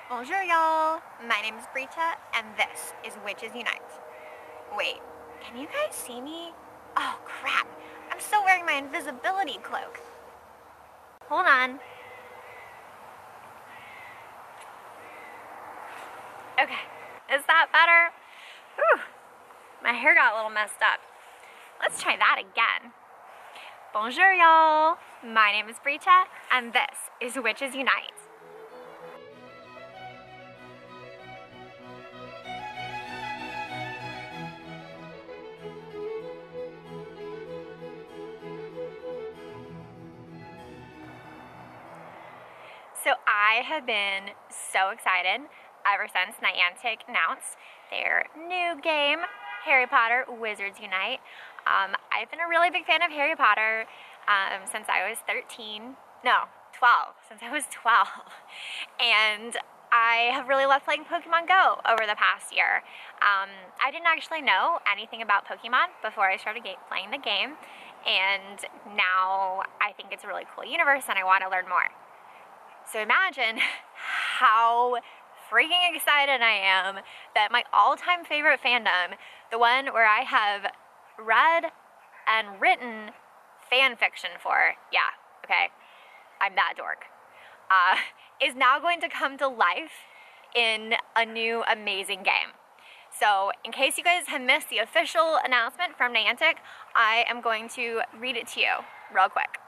Bonjour, y'all. My name is Brita, and this is Witches Unite. Wait, can you guys see me? Oh, crap. I'm still wearing my invisibility cloak. Hold on. Okay, is that better? Whew. My hair got a little messed up. Let's try that again. Bonjour, y'all. My name is Brita, and this is Witches Unite. So I have been so excited ever since Niantic announced their new game, Harry Potter Wizards Unite. I've been a really big fan of Harry Potter since I was 13, no, 12, since I was 12. And I have really loved playing Pokémon Go over the past year. I didn't actually know anything about Pokemon before I started playing the game, and now I think it's a really cool universe and I want to learn more. So imagine how freaking excited I am that my all-time favorite fandom, the one where I have read and written fan fiction for, yeah, okay, I'm that dork, is now going to come to life in a new amazing game. So in case you guys have missed the official announcement from Niantic, I am going to read it to you real quick.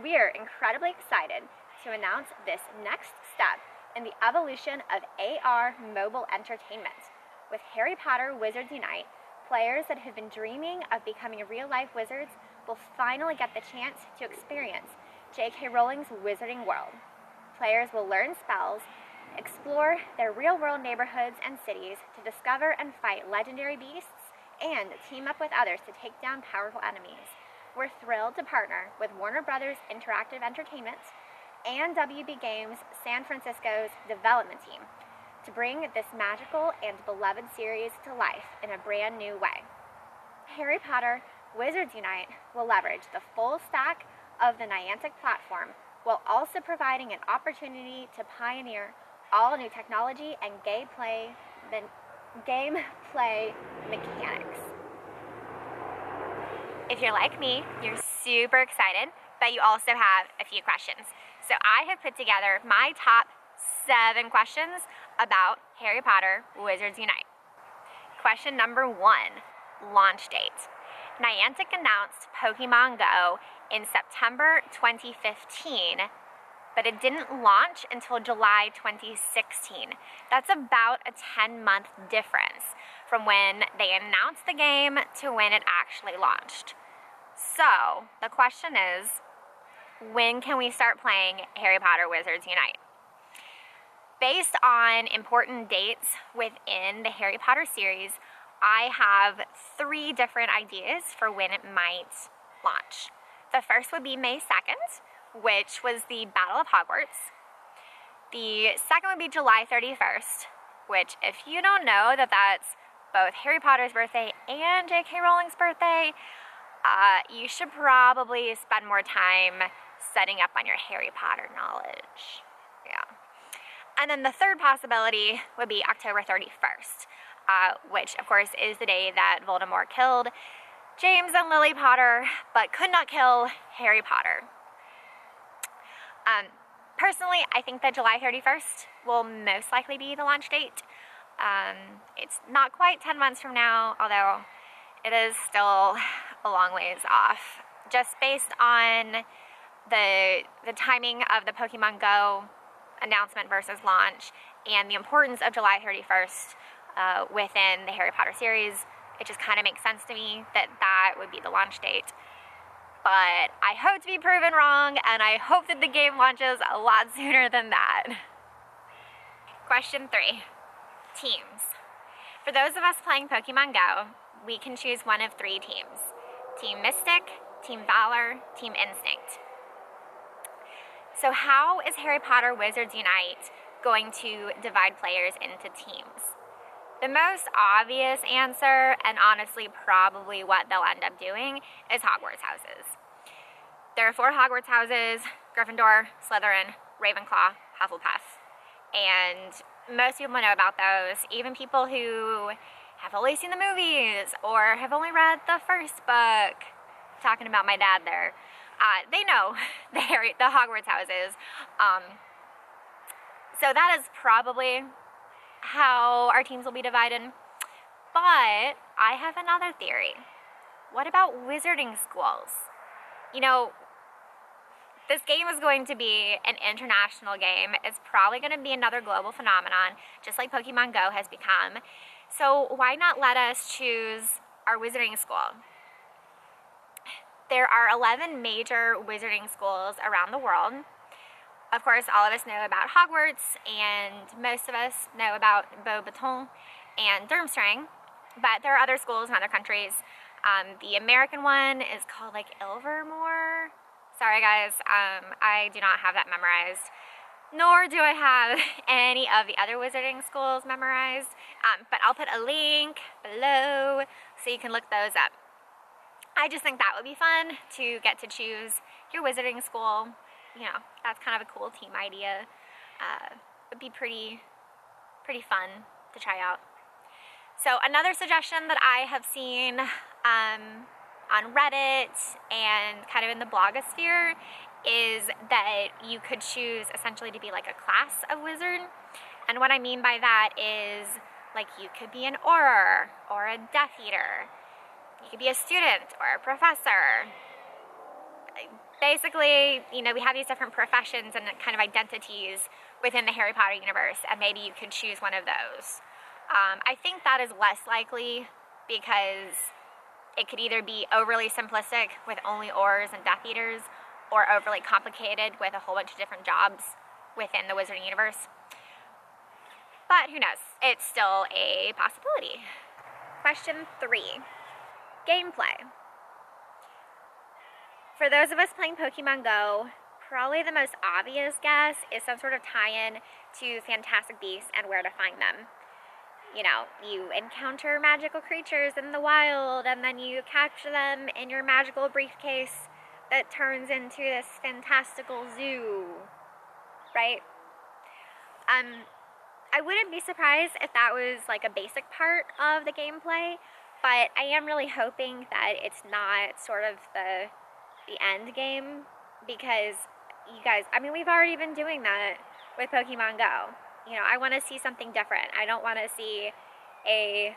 We're incredibly excited to announce this next step in the evolution of AR mobile entertainment. With Harry Potter Wizards Unite, players that have been dreaming of becoming real-life wizards will finally get the chance to experience J.K. Rowling's wizarding world. Players will learn spells, explore their real-world neighborhoods and cities to discover and fight legendary beasts, and team up with others to take down powerful enemies. We're thrilled to partner with Warner Brothers Interactive Entertainment and WB Games San Francisco's development team to bring this magical and beloved series to life in a brand new way. Harry Potter Wizards Unite will leverage the full stack of the Niantic platform while also providing an opportunity to pioneer all new technology and gameplay mechanics. If you're like me, you're super excited, but you also have a few questions. So I have put together my top 7 questions about Harry Potter Wizards Unite. Question number 1, launch date. Niantic announced Pokémon Go in September 2015, but it didn't launch until July 2016. That's about a 10-month difference from when they announced the game to when it actually launched. So, the question is, when can we start playing Harry Potter Wizards Unite? Based on important dates within the Harry Potter series, I have 3 different ideas for when it might launch. The first would be May 2nd, which was the Battle of Hogwarts. The second would be July 31st, which, if you don't know that that's both Harry Potter's birthday and J.K. Rowling's birthday, you should probably spend more time setting up on your Harry Potter knowledge. Yeah. And then the third possibility would be October 31st, which, of course, is the day that Voldemort killed James and Lily Potter, but could not kill Harry Potter. Personally, I think that July 31st will most likely be the launch date. It's not quite 10 months from now, although it is still a long ways off. Just based on the timing of the Pokemon Go announcement versus launch and the importance of July 31st within the Harry Potter series, it just kind of makes sense to me that that would be the launch date. But I hope to be proven wrong, and I hope that the game launches a lot sooner than that. Question 3, teams. For those of us playing Pokemon Go, we can choose one of 3 teams. Team Mystic, Team Valor, Team Instinct. So how is Harry Potter Wizards Unite going to divide players into teams? The most obvious answer, and honestly probably what they'll end up doing, is Hogwarts houses. There are 4 Hogwarts houses, Gryffindor, Slytherin, Ravenclaw, Hufflepuff. And most people know about those, even people who have only seen the movies or have only read the first book. Talking about my dad there. They know the Hogwarts houses. So that is probably how our teams will be divided. But I have another theory. What about wizarding schools? You know, this game is going to be an international game. It's probably going to be another global phenomenon, just like Pokemon Go has become. So why not let us choose our wizarding school? There are 11 major wizarding schools around the world. Of course, all of us know about Hogwarts, and most of us know about Beauxbaton and Durmstrang, but there are other schools in other countries. The American one is called like Ilvermorny. Sorry guys, I do not have that memorized, nor do I have any of the other wizarding schools memorized, but I'll put a link below so you can look those up. I just think that would be fun to get to choose your wizarding school. You know, that's kind of a cool team idea. Would be pretty fun to try out. So another suggestion that I have seen on Reddit and kind of in the blogosphere is that you could choose essentially to be like a class of wizard. And what I mean by that is, like, you could be an Auror or a Death Eater. You could be a student or a professor. Basically, you know, we have these different professions and kind of identities within the Harry Potter universe, and maybe you could choose one of those. I think that is less likely because it could either be overly simplistic with only Aurors and Death Eaters, or overly complicated with a whole bunch of different jobs within the Wizarding universe. But who knows? It's still a possibility. Question 3. Gameplay. For those of us playing Pokemon Go, probably the most obvious guess is some sort of tie-in to Fantastic Beasts and where to find them. You know, you encounter magical creatures in the wild, and then you capture them in your magical briefcase that turns into this fantastical zoo, right? I wouldn't be surprised if that was like a basic part of the gameplay, but I am really hoping that it's not sort of the end game, because you guys, I mean, we've already been doing that with Pokemon Go. You know, I want to see something different. I don't want to see a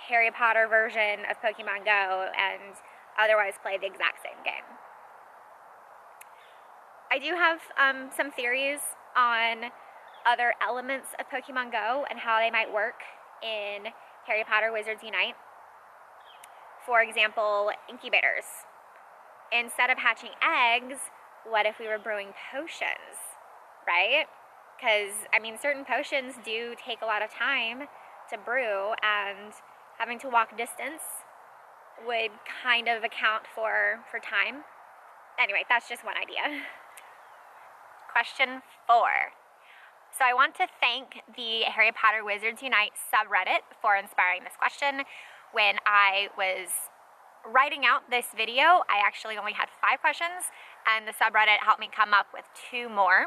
Harry Potter version of Pokemon Go and otherwise play the exact same game. I do have some theories on other elements of Pokemon Go and how they might work in Harry Potter Wizards Unite. For example, incubators. Instead of hatching eggs, what if we were brewing potions, right? Because, I mean, certain potions do take a lot of time to brew, and having to walk distance would kind of account for time. Anyway, that's just one idea. Question 4. So I want to thank the Harry Potter Wizards Unite subreddit for inspiring this question. When I was writing out this video, I actually only had 5 questions, and the subreddit helped me come up with 2 more.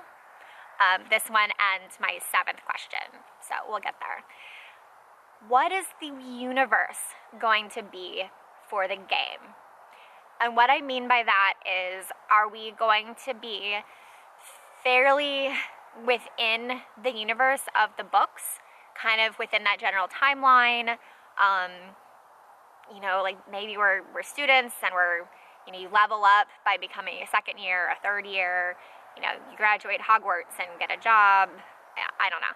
This one and my 7th question, so we'll get there. What is the universe going to be for the game? And what I mean by that is, are we going to be fairly within the universe of the books, kind of within that general timeline? You know, like maybe we're students and you level up by becoming a 2nd year, a 3rd year, you graduate Hogwarts and get a job. I don't know.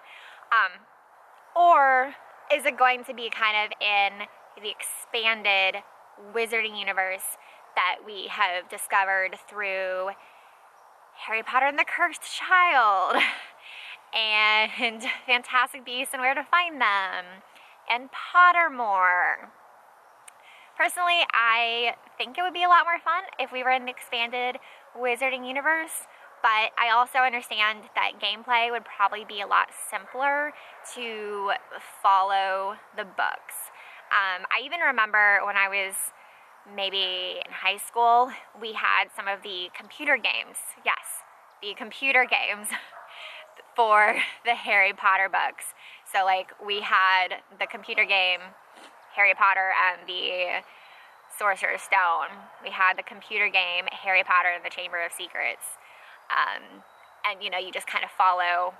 Or is it going to be kind of in the expanded wizarding universe that we have discovered through Harry Potter and the Cursed Child and Fantastic Beasts and Where to Find Them and Pottermore? Personally, I think it would be a lot more fun if we were in the expanded wizarding universe, but I also understand that gameplay would probably be a lot simpler to follow the books. I even remember when I was maybe in high school, we had some of the computer games. Yes, the computer games for the Harry Potter books. So like we had the computer game Harry Potter and the Sorcerer's Stone. We had the computer game Harry Potter and the Chamber of Secrets. And you know, you just kind of follow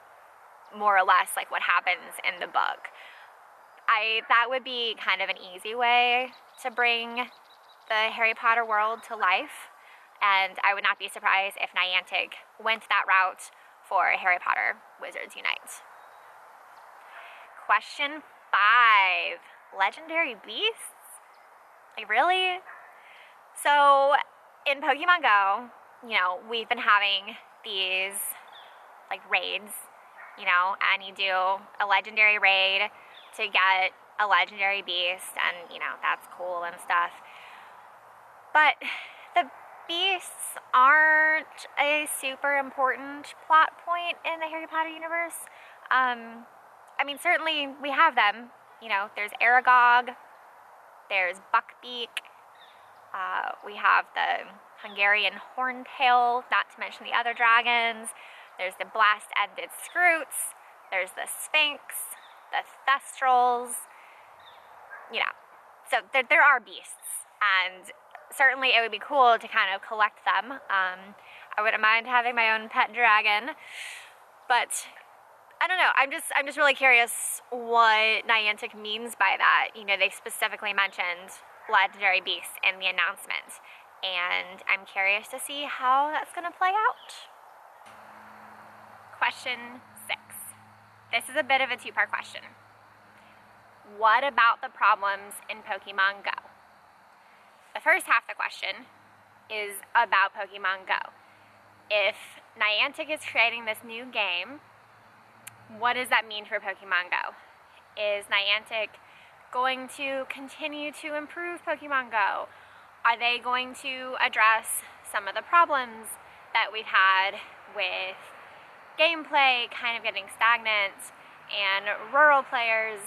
more or less like what happens in the book. That would be kind of an easy way to bring the Harry Potter world to life, and I would not be surprised if Niantic went that route for Harry Potter Wizards Unite. Question 5. Legendary beasts? Like, really? So, in Pokemon Go, you know, we've been having these, like, raids, you know, and you do a legendary raid to get a legendary beast, and, you know, that's cool and stuff. But the beasts aren't a super important plot point in the Harry Potter universe. I mean, certainly we have them. You know, there's Aragog, there's Buckbeak, we have the Hungarian Horntail, not to mention the other dragons. There's the Blast-Ended Scroots, there's the Sphinx, the Thestrals, you know. So there are beasts, and certainly it would be cool to kind of collect them. I wouldn't mind having my own pet dragon, but I don't know. I'm just really curious what Niantic means by that. You know, they specifically mentioned legendary beasts in the announcement, and I'm curious to see how that's going to play out. Question 6. This is a bit of a two-part question. What about the problems in Pokemon Go? The first half of the question is about Pokemon Go. If Niantic is creating this new game, what does that mean for Pokemon Go? Is Niantic going to continue to improve Pokemon Go? Are they going to address some of the problems that we've had with gameplay kind of getting stagnant and rural players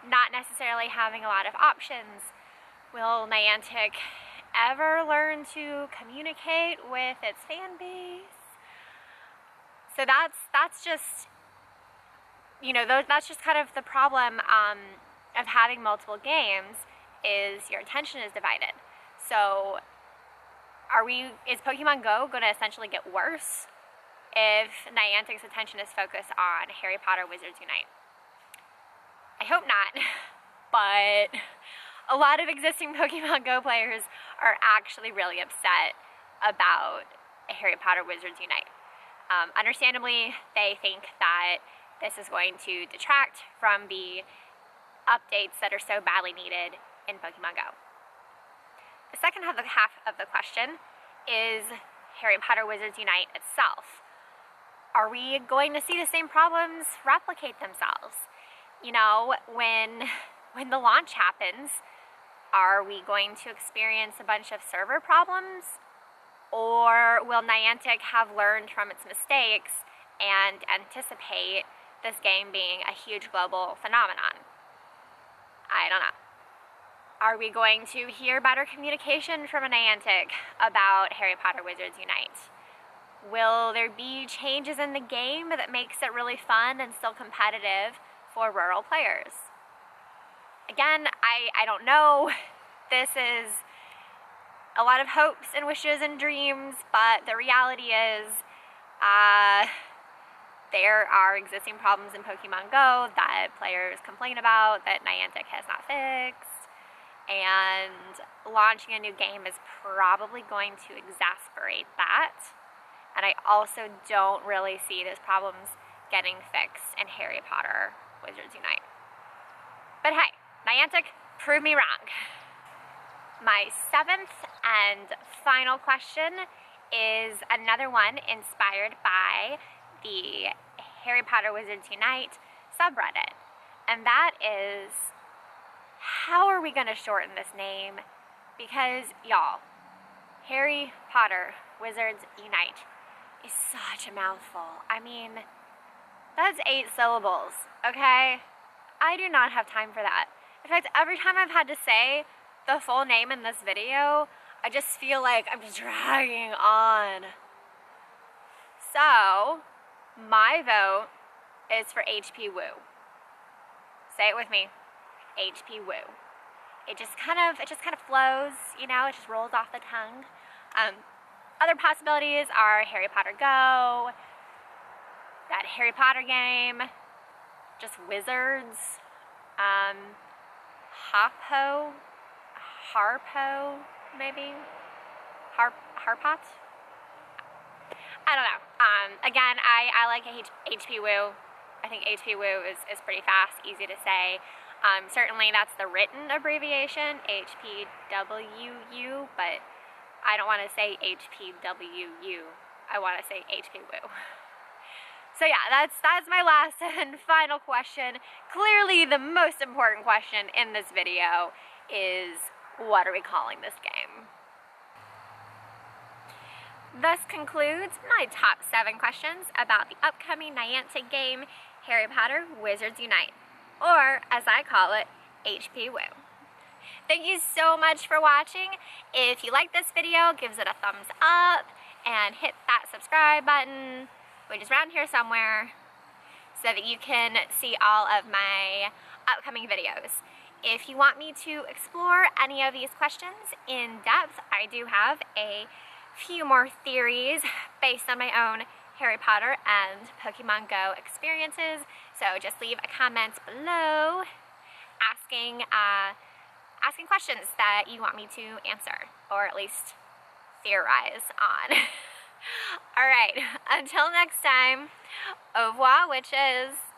not necessarily having a lot of options? Will Niantic ever learn to communicate with its fan base? So that's just, you know, that's just kind of the problem of having multiple games, is your attention is divided. So is Pokemon Go going to essentially get worse if Niantic's attention is focused on Harry Potter Wizards Unite? I hope not, but a lot of existing Pokemon Go players are actually really upset about Harry Potter Wizards Unite. Understandably, they think that this is going to detract from the updates that are so badly needed in Pokemon Go. The second half of the question is Harry Potter Wizards Unite itself. Are we going to see the same problems replicate themselves? You know, when the launch happens, are we going to experience a bunch of server problems? Or will Niantic have learned from its mistakes and anticipate this game being a huge global phenomenon? I don't know. Are we going to hear better communication from Niantic about Harry Potter Wizards Unite? Will there be changes in the game that makes it really fun and still competitive for rural players? Again, I don't know. This is a lot of hopes and wishes and dreams, but the reality is there are existing problems in Pokemon Go that players complain about that Niantic has not fixed, and launching a new game is probably going to exacerbate that. And I also don't really see those problems getting fixed in Harry Potter Wizards Unite. But hey, Niantic, prove me wrong. My 7th and final question is another one inspired by the Harry Potter Wizards Unite subreddit. And that is, how are we going to shorten this name? Because, y'all, Harry Potter Wizards Unite is such a mouthful. I mean, that's 8 syllables, okay? I do not have time for that. In fact, every time I've had to say the full name in this video, I just feel like I'm just dragging on. So, my vote is for HPWU. Say it with me, HPWU. It just kind of flows, you know, it just rolls off the tongue. Other possibilities are Harry Potter Go, that Harry Potter game, just wizards, Harpo, maybe? Harpot? I don't know. Again, I like HPWU. I think HPWU is pretty fast, easy to say. Certainly that's the written abbreviation, HPWU, but I don't want to say HPWU. I want to say HPWU. So yeah, that's my last and final question. Clearly the most important question in this video is, what are we calling this game? Thus concludes my top 7 questions about the upcoming Niantic game, Harry Potter Wizards Unite, or as I call it, HPWU. Thank you so much for watching. If you like this video, give it a thumbs up and hit that subscribe button, which is around here somewhere, so that you can see all of my upcoming videos. If you want me to explore any of these questions in depth, I do have a few more theories based on my own Harry Potter and Pokemon Go experiences, so just leave a comment below asking questions that you want me to answer, or at least theorize on. Alright, until next time, au revoir, witches!